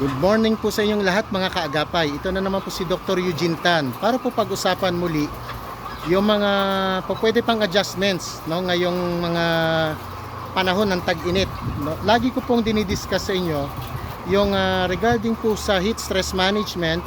Good morning po sa inyong lahat mga kaagapay. Ito na naman po si Dr. Eugene Tan para po pag-usapan muli yung mga pwede pang adjustments, no, ngayong mga panahon ng tag-init. No? Lagi ko pong dinidiscuss sa inyo yung regarding po sa heat stress management,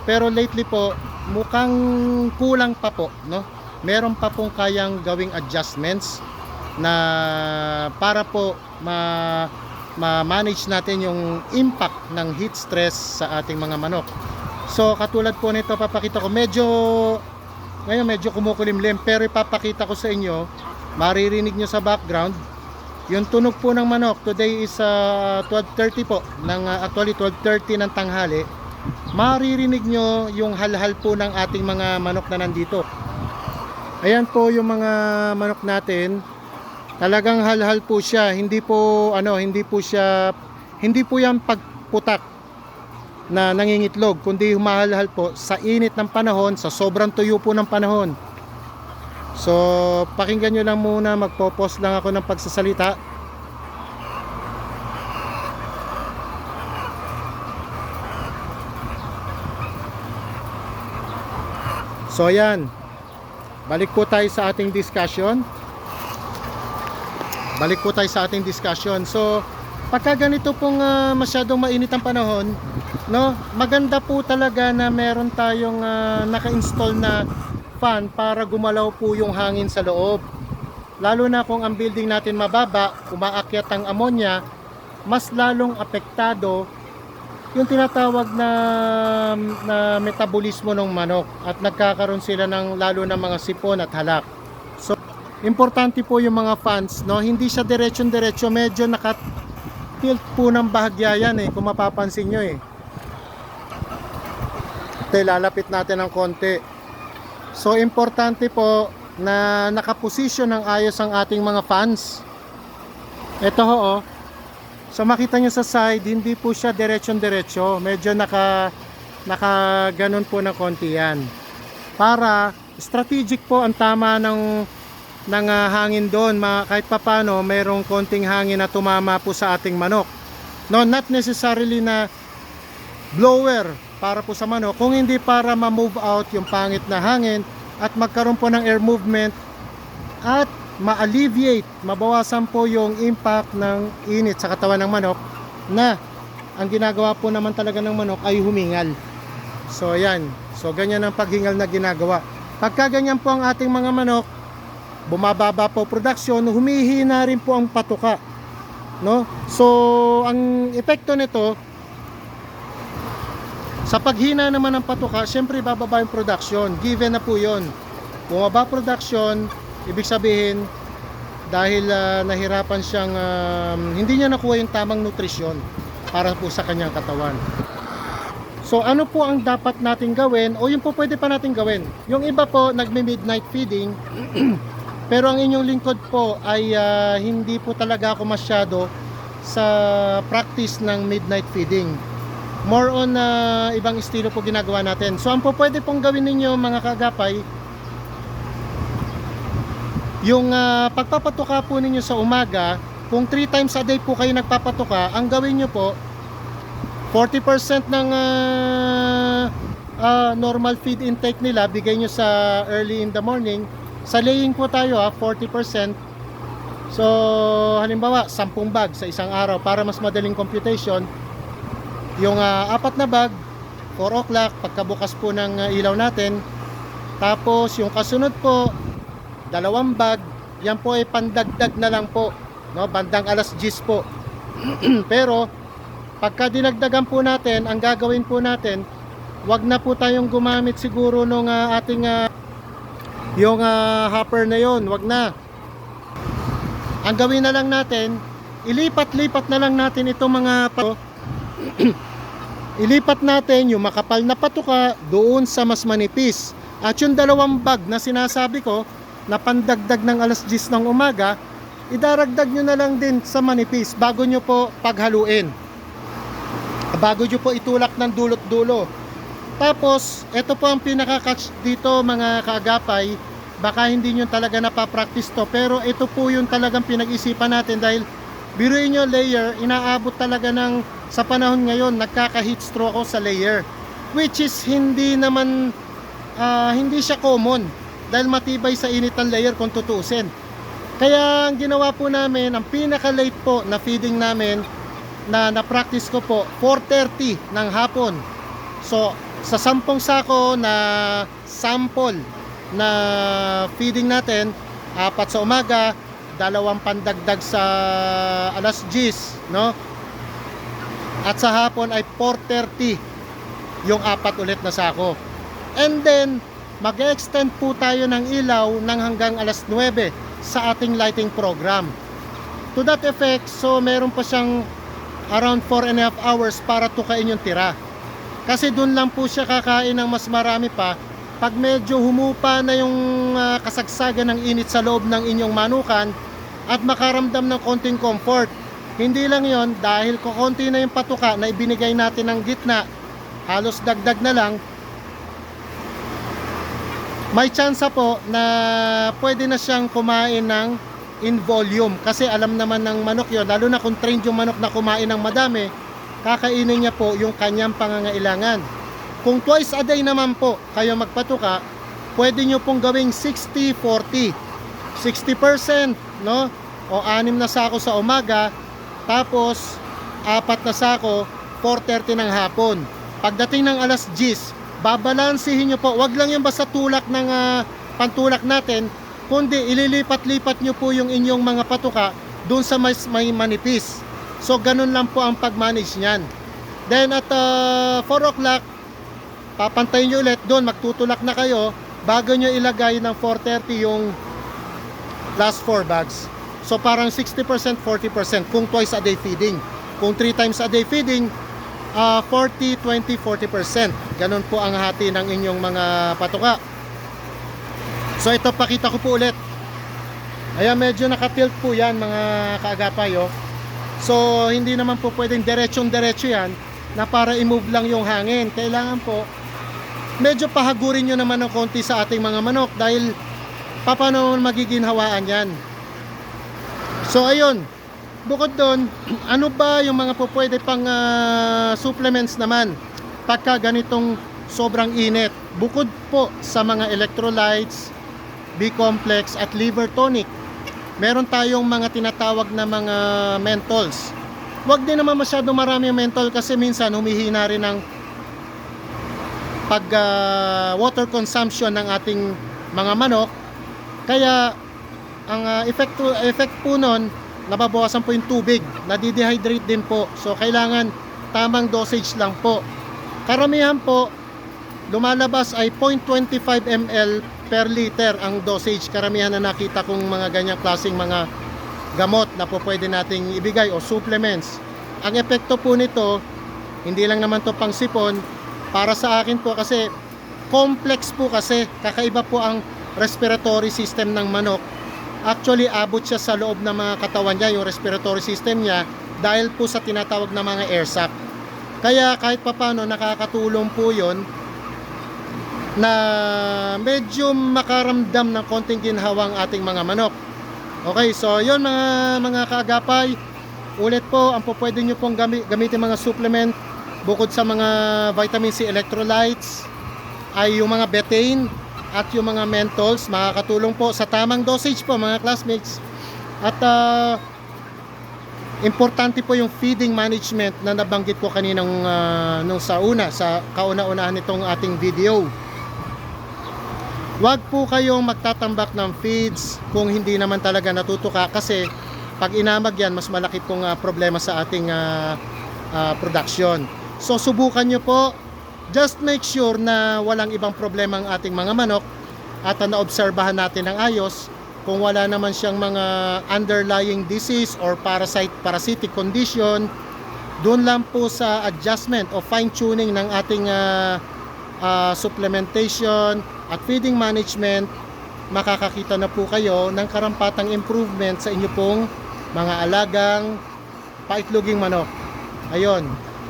pero lately po mukhang kulang pa po, no? Meron pa pong kayang gawing adjustments na para po ma-manage natin yung impact ng heat stress sa ating mga manok. So katulad po nito, papakita ko, ngayon medyo kumukulimlim, pero ipapakita ko sa inyo, maririnig nyo sa background yung tunog po ng manok. Today is 12:30 po actually 12:30 ng tanghali. Maririnig nyo yung halhal po ng ating mga manok na nandito. Ayan po yung mga manok natin. Talagang halhal po siya, hindi po yan pagputak na nangingitlog, kundi humahalhal po sa init ng panahon, sa sobrang tuyo po ng panahon. So pakinggan nyo lang muna, magpo-pause lang ako ng pagsasalita. So ayan, balik po tayo sa ating discussion. So pagka ganito pong masyadong mainit ang panahon, no, maganda po talaga na meron tayong naka-install na fan para gumalaw po yung hangin sa loob. Lalo na kung ang building natin mababa, umaakyat ang ammonia, mas lalong apektado yung tinatawag na metabolismo ng manok, at nagkakaroon sila ng lalo na mga sipon at halak. So importante po yung mga fans, no, hindi siya diretsyon-diretso, medyo naka-tilt po ng bahagya yan kung mapapansin nyo lalapit natin ng konti. So importante po na nakaposisyon ng ayos ang ating mga fans. Ito so makita nyo sa side, hindi po siya diretsyon-diretso, medyo naka ganon po ng konti yan, para strategic po ang tama ng hangin doon. Kahit papano mayroong konting hangin na tumama po sa ating manok, no, not necessarily na blower para po sa manok, kung hindi para ma-move out yung pangit na hangin at magkaroon po ng air movement at ma-alleviate, mabawasan po yung impact ng init sa katawan ng manok, na ang ginagawa po naman talaga ng manok ay humingal. So ayan, so ganyan ang paghingal na ginagawa. Pagka ganyan po ang ating mga manok, bumababa po production, humihina rin po ang patuka, no? So ang epekto nito sa paghina naman ng patuka, syempre bababa yung production, given na po yun. Bumaba production, ibig sabihin dahil nahirapan siyang hindi niya nakuha yung tamang nutrisyon para po sa kanyang katawan. So ano po ang dapat nating gawin, o yung po pwede pa nating gawin? Yung iba po nagme-midnight feeding pero ang inyong lingkod po ay hindi po talaga ako masyado sa practice ng midnight feeding. More on ibang estilo po ginagawa natin. So ang po pwede pong gawin ninyo mga kaagapay, yung pagpapatuka po ninyo sa umaga, kung 3 times a day po kayo nagpapatuka, ang gawin nyo po 40% ng normal feed intake nila, bigay nyo sa early in the morning. Sa laying po tayo 40%. So halimbawa 10 bag sa isang araw, para mas madaling computation. Yung 4 na bag 4 o'clock pagkabukas po ng ilaw natin. Tapos yung kasunod po 2 bag, yan po ay pandagdag na lang po, no, bandang 10:00 po. Pero pagka dinagdagan po natin, ang gagawin po natin, wag na po tayong gumamit siguro nung ating yung hopper na yon, wag na. Ang gawin na lang natin, ilipat-lipat na lang natin itong mga ilipat natin yung makapal na patuka doon sa mas manipis. At yung 2 bag na sinasabi ko na pandagdag ng 10:00 ng umaga, idaragdag nyo na lang din sa manipis bago nyo po paghaluin, bago nyo po itulak ng dulot-dulo. Tapos ito po ang pinaka-catch dito mga kaagapay, baka hindi nyo talaga napapractice to, pero ito po yung talagang pinag-isipan natin. Dahil biruin nyo, layer, inaabot talaga ng sa panahon ngayon nagkaka-heat stroke ako sa layer, which is hindi naman hindi siya common dahil matibay sa init ng layer kung tutuusin. Kaya ang ginawa po namin, ang pinaka-late po na feeding namin na na-practice ko po, 4:30 ng hapon. So sa 10 sako na sample na feeding natin, 4 sa umaga, 2 pandagdag sa alas 10, no? At sa hapon ay 4:30 yung 4 ulit na sako. And then mag-extend po tayo ng ilaw ng hanggang alas 9 sa ating lighting program. To that effect, so meron pa siyang around 4.5 hours para tukain yung tira. Kasi doon lang po siya kakain ng mas marami pa pag medyo humupa na yung kasagsagan ng init sa loob ng inyong manukan at makaramdam ng konting comfort. Hindi lang yon, dahil kukonti na yung patuka na ibinigay natin ng gitna, halos dagdag na lang, may chance po na pwede na siyang kumain ng in volume. Kasi alam naman ng manok yon, lalo na kung trained yung manok na kumain ng madami, kakainin niya po yung kanyang pangangailangan. Kung twice a day naman po kayo magpatuka, pwede nyo pong gawing 60-40. 60%, no? O 6 na sako sa umaga, tapos 4 na sako 4:30 ng hapon. Pagdating ng alas 10, babalansihin nyo po. Wag lang yung basta tulak ng pantulak natin, kundi ililipat-lipat nyo po yung inyong mga patuka doon sa may manipis. So ganun lang po ang pag-manage niyan. Then at 4 o'clock, papantayin nyo ulit doon, magtutulak na kayo bago nyo ilagay ng 4:30 yung last 4 bags. So parang 60%, 40% kung twice a day feeding. Kung 3 times a day feeding, 40, 20, 40%. Ganun po ang hati ng inyong mga patuka. So ito, pakita ko po ulit. Ayan, medyo nakatilt po yan mga kaagapay, oh. So hindi naman po pwedeng diretsyon-diretso yan na para i-move lang yung hangin. Kailangan po medyo pahagurin nyo naman ng konti sa ating mga manok dahil paano magiginhawaan yan. So ayun, bukod doon, ano ba yung mga po pwede pang supplements naman pagka ganitong sobrang init? Bukod po sa mga electrolytes, B-complex at liver tonic, meron tayong mga tinatawag na mga menthols. Huwag din naman masyado marami yung menthol kasi minsan humihina rin ang water consumption ng ating mga manok. Kaya ang effect po nun, nababawasan po yung tubig, nadidehydrate din po. So kailangan tamang dosage lang po. Karamihan po lumalabas ay 0.25 ml per liter ang dosage. Karamihan na nakita kong mga ganyang klaseng mga gamot na po pwede nating ibigay o supplements. Ang epekto po nito, hindi lang naman to pang sipon, para sa akin po kasi complex po, kasi kakaiba po ang respiratory system ng manok. Actually abot siya sa loob ng mga katawan niya, yung respiratory system niya, dahil po sa tinatawag na mga air sac. Kaya kahit papano nakakatulong po yon na medyo makaramdam ng konting ginhawa ang ating mga manok. Okay, so yun mga kaagapay, ulit po, ang po pwede nyo pong gamitin mga supplement bukod sa mga vitamin C electrolytes ay yung mga betaine at yung mga menthols. Makakatulong po sa tamang dosage po mga classmates. At importante po yung feeding management na nabanggit ko kaninang nung sa kauna-unahan nitong ating video. Huwag po kayong magtatambak ng feeds kung hindi naman talaga natutuka, kasi pag inamag yan, mas malaki pong problema sa ating production. So subukan nyo po, just make sure na walang ibang problema ang ating mga manok at naobserbahan natin ng ayos. Kung wala naman siyang mga underlying disease or parasitic condition, doon lang po sa adjustment o fine tuning ng ating supplementation at feeding management, makakakita na po kayo ng karampatang improvement sa inyo pong mga alagang paitloging manok. Ayun,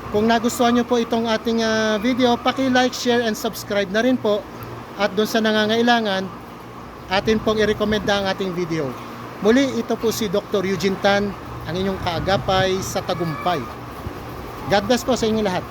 kung nagustuhan nyo po itong ating video, paki-like, share and subscribe na rin po. At doon sa nangangailangan, atin pong i-recommenda ang ating video. Muli, ito po si Dr. Eugene Tan, ang inyong kaagapay sa tagumpay. God bless po sa inyo lahat.